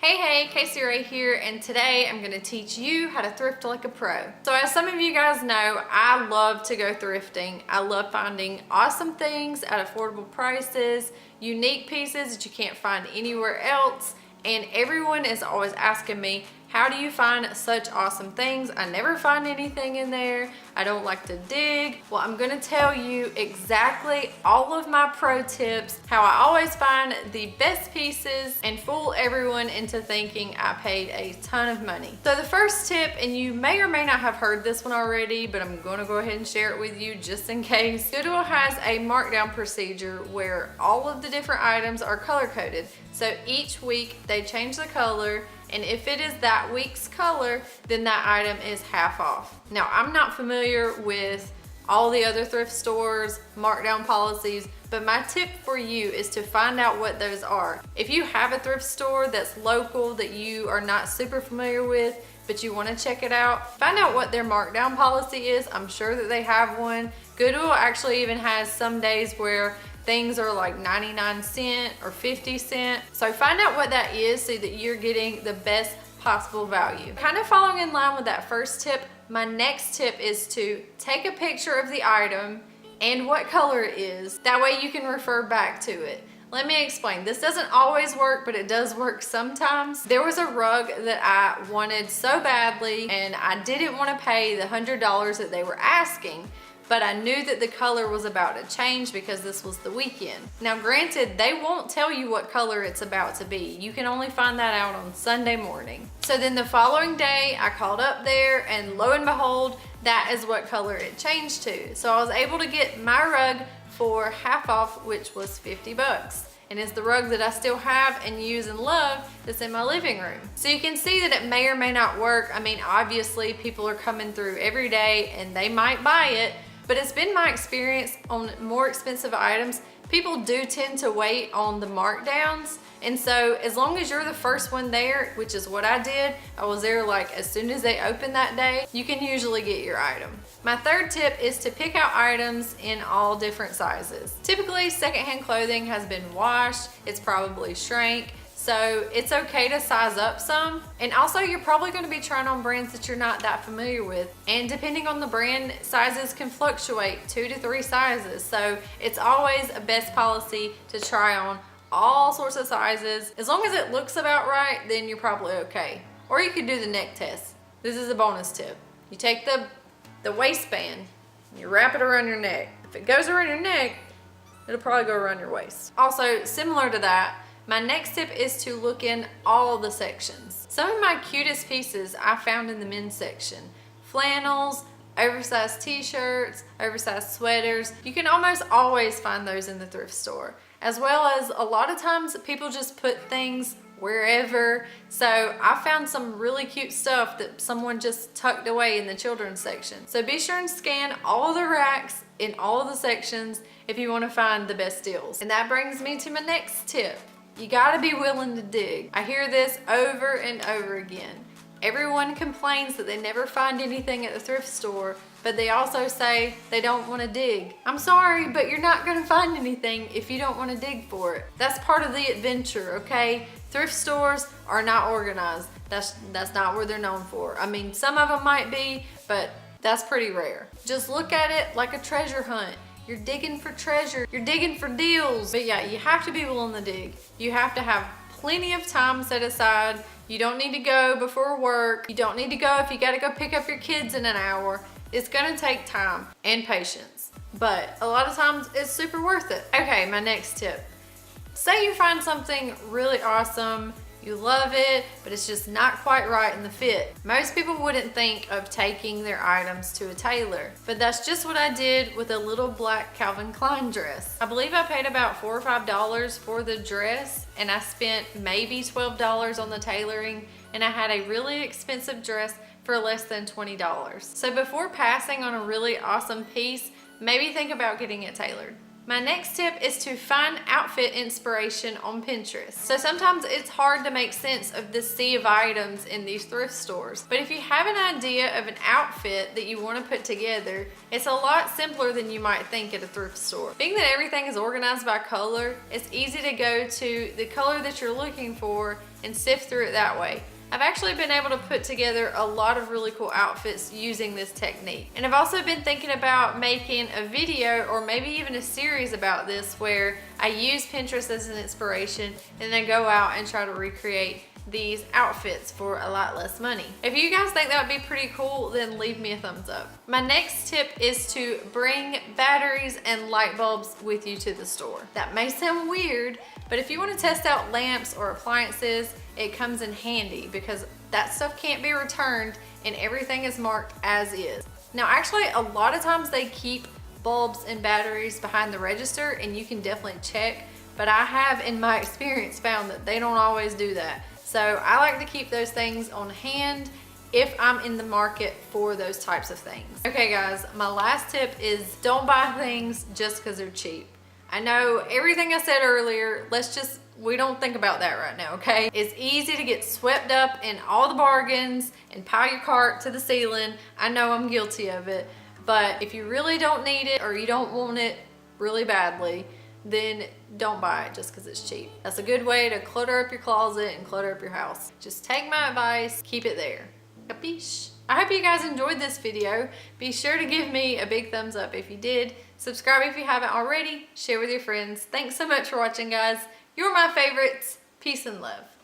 Hey, Casey Rae here, and today I'm going to teach you how to thrift like a pro. So as some of you guys know, I love to go thrifting. I love finding awesome things at affordable prices, unique pieces that you can't find anywhere else, and everyone is always asking me, how do you find such awesome things? I never find anything in there. I don't like to dig. Well, I'm gonna tell you exactly all of my pro tips, how I always find the best pieces and fool everyone into thinking I paid a ton of money. So the first tip, and you may or may not have heard this one already, but I'm gonna go ahead and share it with you just in case. Goodwill has a markdown procedure where all of the different items are color coded. So each week they change the color, and if it is that week's color, then that item is half off. Now, I'm not familiar with all the other thrift stores' markdown policies, but my tip for you is to find out what those are. If you have a thrift store that's local that you are not super familiar with, but you want to check it out, find out what their markdown policy is. I'm sure that they have one. Goodwill actually even has some days where things are like 99 cents or 50 cents. So find out what that is so that you're getting the best possible value. Kind of following in line with that first tip, my next tip is to take a picture of the item and what color it is. That way you can refer back to it. Let me explain. This doesn't always work, but it does work sometimes. There was a rug that I wanted so badly, and I didn't want to pay the $100 that they were asking, but I knew that the color was about to change because this was the weekend. Now granted, they won't tell you what color it's about to be. You can only find that out on Sunday morning. So then the following day, I called up there, and lo and behold, that is what color it changed to. So I was able to get my rug for half off, which was 50 bucks. And it's the rug that I still have and use and love that's in my living room. So you can see that it may or may not work. I mean, obviously people are coming through every day and they might buy it, but it's been my experience on more expensive items, people do tend to wait on the markdowns. And so as long as you're the first one there, which is what I did, I was there like as soon as they opened that day, you can usually get your item. My third tip is to pick out items in all different sizes. Typically, secondhand clothing has been washed, it's probably shrank, so it's okay to size up some. And also, you're probably going to be trying on brands that you're not that familiar with. And depending on the brand, sizes can fluctuate 2 to 3 sizes. So it's always a best policy to try on all sorts of sizes. As long as it looks about right, then you're probably okay. Or you could do the neck test. This is a bonus tip. You take the waistband, and you wrap it around your neck. If it goes around your neck, it'll probably go around your waist. Also, similar to that, my next tip is to look in all the sections. Some of my cutest pieces I found in the men's section. Flannels, oversized t-shirts, oversized sweaters. You can almost always find those in the thrift store. As well as a lot of times people just put things wherever. So I found some really cute stuff that someone just tucked away in the children's section. So be sure and scan all the racks in all of the sections if you want to find the best deals. And that brings me to my next tip. You gotta be willing to dig. I hear this over and over again. Everyone complains that they never find anything at the thrift store, but they also say they don't want to dig. I'm sorry, but you're not going to find anything if you don't want to dig for it. That's part of the adventure, okay? Thrift stores are not organized. That's not what they're known for. I mean, some of them might be, but that's pretty rare. Just look at it like a treasure hunt. You're digging for treasure. You're digging for deals. But yeah, you have to be willing to dig. You have to have plenty of time set aside. You don't need to go before work. You don't need to go if you gotta go pick up your kids in an hour. It's gonna take time and patience, but a lot of times it's super worth it. Okay, my next tip. Say you find something really awesome, you love it, but it's just not quite right in the fit. Most people wouldn't think of taking their items to a tailor, but that's just what I did with a little black Calvin Klein dress. I believe I paid about $4 or $5 for the dress, and I spent maybe $12 on the tailoring, and I had a really expensive dress for less than $20. So before passing on a really awesome piece, maybe think about getting it tailored. My next tip is to find outfit inspiration on Pinterest. So sometimes it's hard to make sense of the sea of items in these thrift stores. But if you have an idea of an outfit that you want to put together, it's a lot simpler than you might think at a thrift store. Being that everything is organized by color, it's easy to go to the color that you're looking for and sift through it that way. I've actually been able to put together a lot of really cool outfits using this technique. And I've also been thinking about making a video or maybe even a series about this where I use Pinterest as an inspiration and then go out and try to recreate these outfits for a lot less money. If you guys think that would be pretty cool, then leave me a thumbs up. My next tip is to bring batteries and light bulbs with you to the store. That may sound weird, but if you want to test out lamps or appliances, it comes in handy because that stuff can't be returned and everything is marked as is. Now actually a lot of times they keep bulbs and batteries behind the register and you can definitely check, but I have in my experience found that they don't always do that. So I like to keep those things on hand if I'm in the market for those types of things. Okay guys, my last tip is don't buy things just because they're cheap. I know everything I said earlier, we don't think about that right now, okay? It's easy to get swept up in all the bargains and pile your cart to the ceiling. I know I'm guilty of it, but if you really don't need it or you don't want it really badly, then don't buy it just because it's cheap. That's a good way to clutter up your closet and clutter up your house. Just take my advice, keep it there. Capiche? I hope you guys enjoyed this video. Be sure to give me a big thumbs up if you did. Subscribe if you haven't already. Share with your friends. Thanks so much for watching, guys. You're my favorites. Peace and love.